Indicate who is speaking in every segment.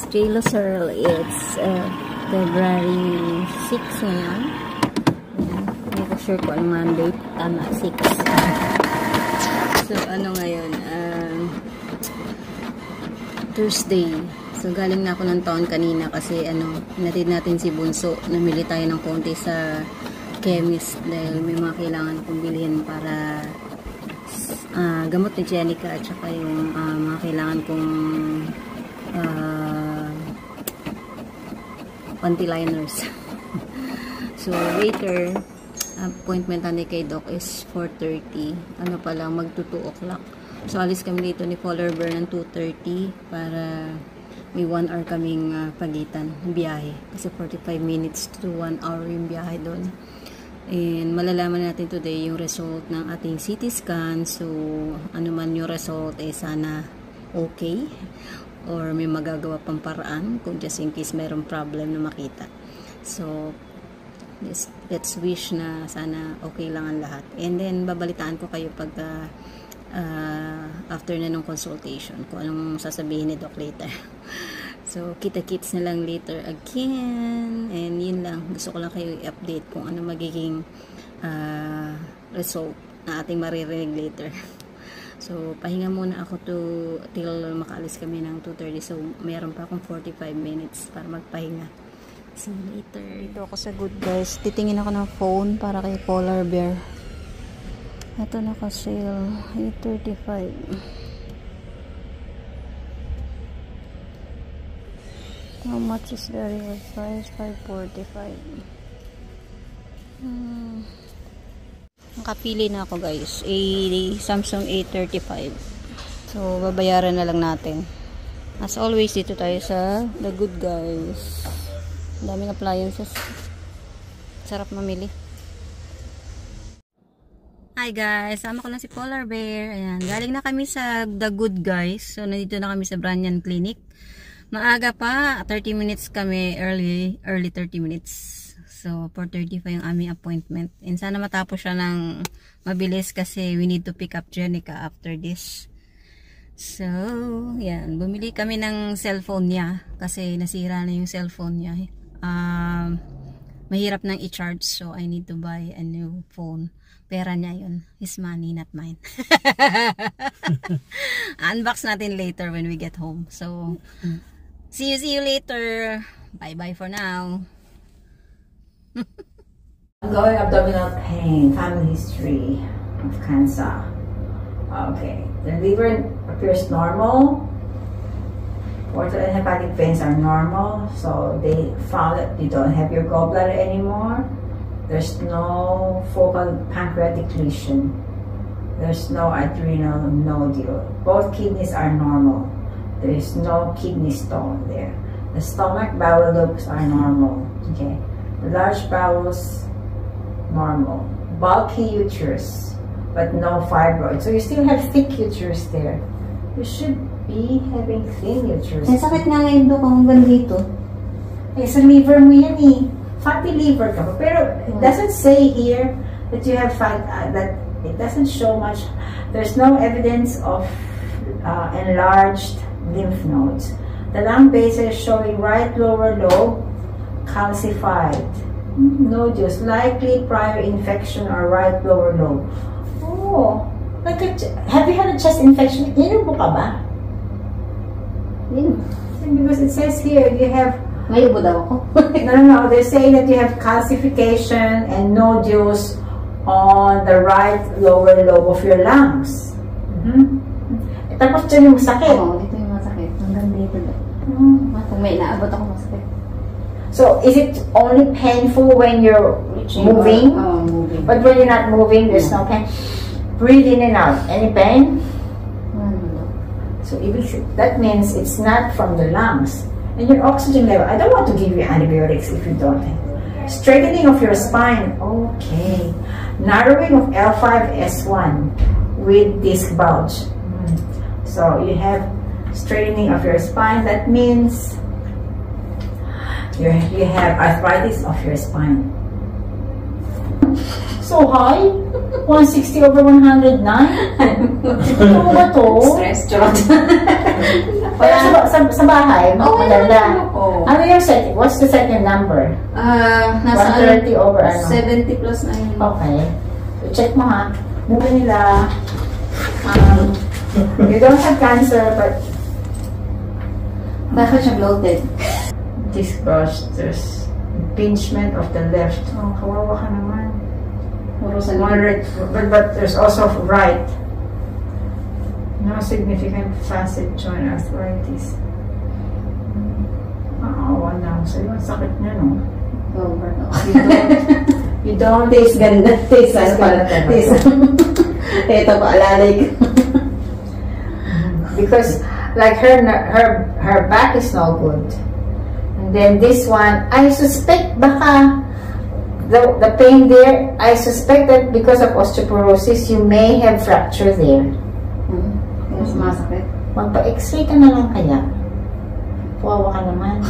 Speaker 1: J.Lo Searle. It's February 6 ngayon. Hindi ko sure kung anong Monday. Tama, 6. So, ano ngayon? Thursday. So, galing na ako ng town kanina kasi natid natin si Bunso. Namili tayo ng konti sa chemist dahil may mga kailangan kong bilhin para gamot ni Jenica at saka yung mga kailangan kong panty liners. So later appointment natin kay Doc is 4:30. Ano pa lang, mag 2 o'clock. So alis kami dito ni Polar Bear ng 2:30 para may 1 hour kaming pagitan biyahe kasi 45 minutes to 1 hour yung biyahe doon. And malalaman natin today yung result ng ating CT scan. So ano man yung result sana okay or may magagawa pang paraan kung just in case mayroong problem na makita. So let's wish na sana okay lang ang lahat. And then babalitaan ko kayo pag after na ng consultation kung anong sasabihin ni Doc later. So, kita-kits na lang later again. And yun lang. Gusto ko lang kayo i-update kung ano magiging result na ating maririnig later. So, pahinga muna ako till makaalis kami ng 2:30. So, mayroon pa akong 45 minutes para magpahinga. So, later. Dito ako sa Good Guys. Titingin ako ng phone para kay Polar Bear. Ito naka-sale. 8:35. How much is the real price? 545. Nakapili na ako guys. Samsung A35. So, babayaran na lang natin. As always, dito tayo sa The Good Guys. Ang daming appliances. Sarap mamili. Hi guys! Sama ko lang si Polar Bear. Ayan. Galing na kami sa The Good Guys. So, nandito na kami sa Branyan Clinic. Maaga pa, 30 minutes kami, early 30 minutes. So, 4:30 pa yung aming appointment. And sana matapos siya ng mabilis kasi we need to pick up Jenica after this. So, yan. Bumili kami ng cellphone niya kasi nasira na yung cellphone niya. Mahirap nang i-charge, so I need to buy a new phone. Pera niya yun. His money, not mine. Unbox natin later when we get home. So, see you later. Bye for now.
Speaker 2: Ongoing abdominal pain, family history of cancer. Okay, the liver appears normal. Portal and hepatic veins are normal, so they found that you don't have your gallbladder anymore. There's no focal pancreatic lesion. There's no adrenal nodule. Both kidneys are normal. There is no kidney stone there. The stomach bowel loops are normal. Okay. The large bowels, normal. Bulky uterus, but no fibroid. So you still have thick uterus there. You should be having thin uterus.
Speaker 1: May sakit nga ngayon doon kung hanggang dito.
Speaker 2: Eh, sa liver mo yan eh. Fatty liver ka. Pero it doesn't say here that you have fat, that it doesn't show much. There's no evidence of enlarged lymph nodes. The lung base is showing right lower lobe calcified. Nodules, likely prior infection or right lower lobe. Oh, like have you had a chest infection? Inubo ka ba? Because it says here you have.
Speaker 1: Mayubo daw ako.
Speaker 2: No. They're saying that you have calcification and nodules on the right lower lobe of your lungs. Tapos dyan yung masakit.
Speaker 1: Oo, dito yung masakit. Hanggang dito daw. Kung may naabot ako masakit.
Speaker 2: So, is it only painful when you're moving?
Speaker 1: Moving.
Speaker 2: But when you're not moving, there's no pain? Breathe in and out. Any pain? So, that means it's not from the lungs. And your oxygen level, I don't want to give you antibiotics if you don't. Straightening of your spine. Okay. Narrowing of L5-S1 with disc bulge. So you have straightening of your spine. That means you have arthritis of your spine. So high? 160 over 109? Ano ba to?
Speaker 1: Stress, charot.
Speaker 2: Kaya sa bahay, maganda.
Speaker 1: Oo.
Speaker 2: Ano yung setting? What's the second number?
Speaker 1: Nasa
Speaker 2: 130 over ano?
Speaker 1: 70 plus na yun.
Speaker 2: Okay. So check mo ha. Muna nila. You don't have cancer, but
Speaker 1: Bakit siya bloated?
Speaker 2: this gosh, there's impingement of the left. Oh, kawawa ka naman.
Speaker 1: Puro sa
Speaker 2: Moderate, but there's also right. No significant facet joint arthritis. Naawa na ako sa'yo. Ang sakit niya, no?
Speaker 1: Over, no?
Speaker 2: You don't
Speaker 1: Taste ganda. Taste ano pala. Taste. Ito pa, alalay ko.
Speaker 2: because like her back is no good. And then this one, I suspect baka the pain there, I suspect that because of osteoporosis, you may have fracture there.
Speaker 1: Mas masakit.
Speaker 2: Magpa-x-ray ka na lang kaya. Wawa ka naman.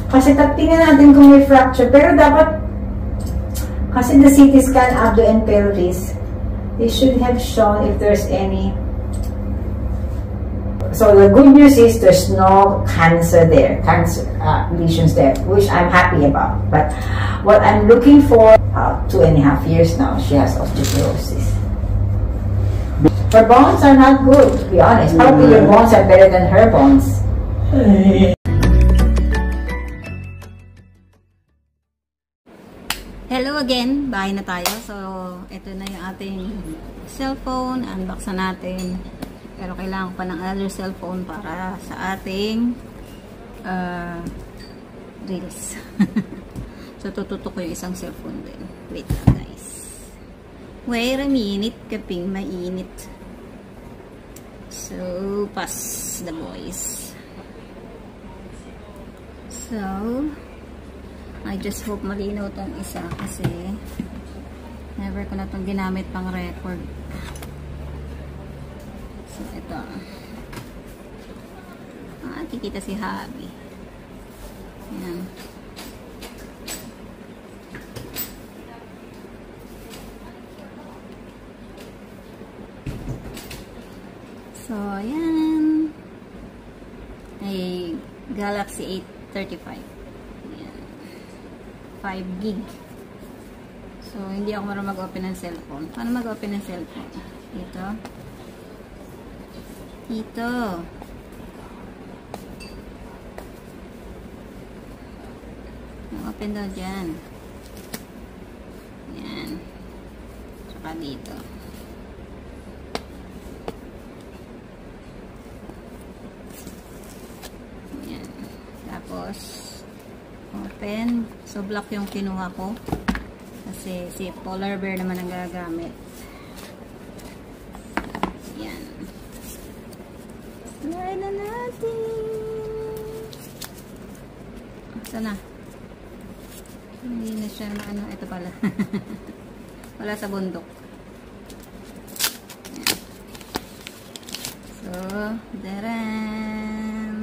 Speaker 2: Kasi tingnan natin kung may fracture. Pero dapat, kasi the CT scan, abdo and pelvis, they should have shown if there's any. So the good news is there's no cancer there, lesions there, which I'm happy about. But what I'm looking for, 2.5 years now, she has osteoporosis. Her bones are not good, to be honest. Probably your bones are better than her bones.
Speaker 1: Hello again, bahay na tayo. So, ito na yung ating cellphone. Unbox na natin. Pero kailangan pa ng other cellphone para sa ating reels. So, tututok ko yung isang cellphone din. Wait lang, guys. Wait a minute, kaping mainit. So, pass the boys. So, I just hope malinaw tong isa kasi never ko na itong ginamit pang record. So, ito. Kikita si Habi. Ayan. So, ayan. Ay, Galaxy A35. Ayan. 5 gig. So, hindi ako marunong mag-open ng cellphone. Paano mag-open ng cellphone? Dito. Dito. Open daw dyan. Ayan. Saka dito. Ayan. Tapos, open. So, block yung kinuha ko. Kasi si Polar Bear naman ang gagamit. Ayan. Slide na natin. Sana. Hindi na siya ano. Ito pala. Wala sa bundok. Ayan. So, daran.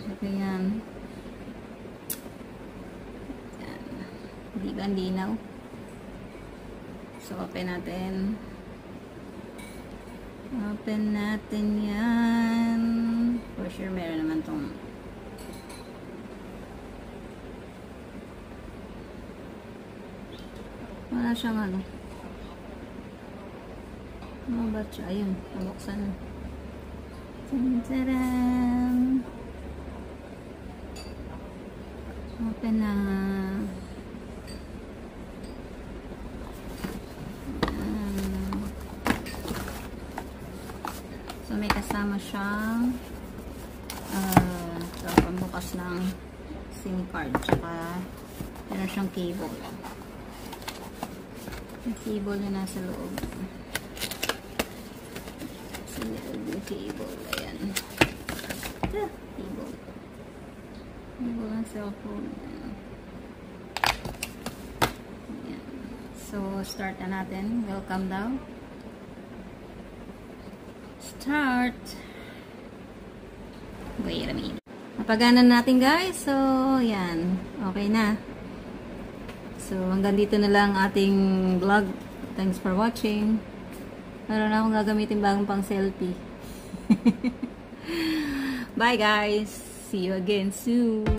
Speaker 1: So, yan. Hindi ba ang linaw? So, open natin. Open natin yan. For sure, meron naman tong wala siyang ano. Ano ba siya? Ayun, nabuksan na. Tadam! Open na. So, may kasama siyang pambukas ng SIM card. Tsaka, meron siyang cable. Yung cable na nasa loob. Sa loob yung cable. Ayan. Cable. Cable ng cellphone. Ayan. So, start na natin. Welcome daw. Start. Wait a minute. Napaganan natin, guys. So, yan. Okay na. So, hanggang dito na lang ating vlog. Thanks for watching. Meron na akong gagamitin bagong pang selfie. Bye guys! See you again soon!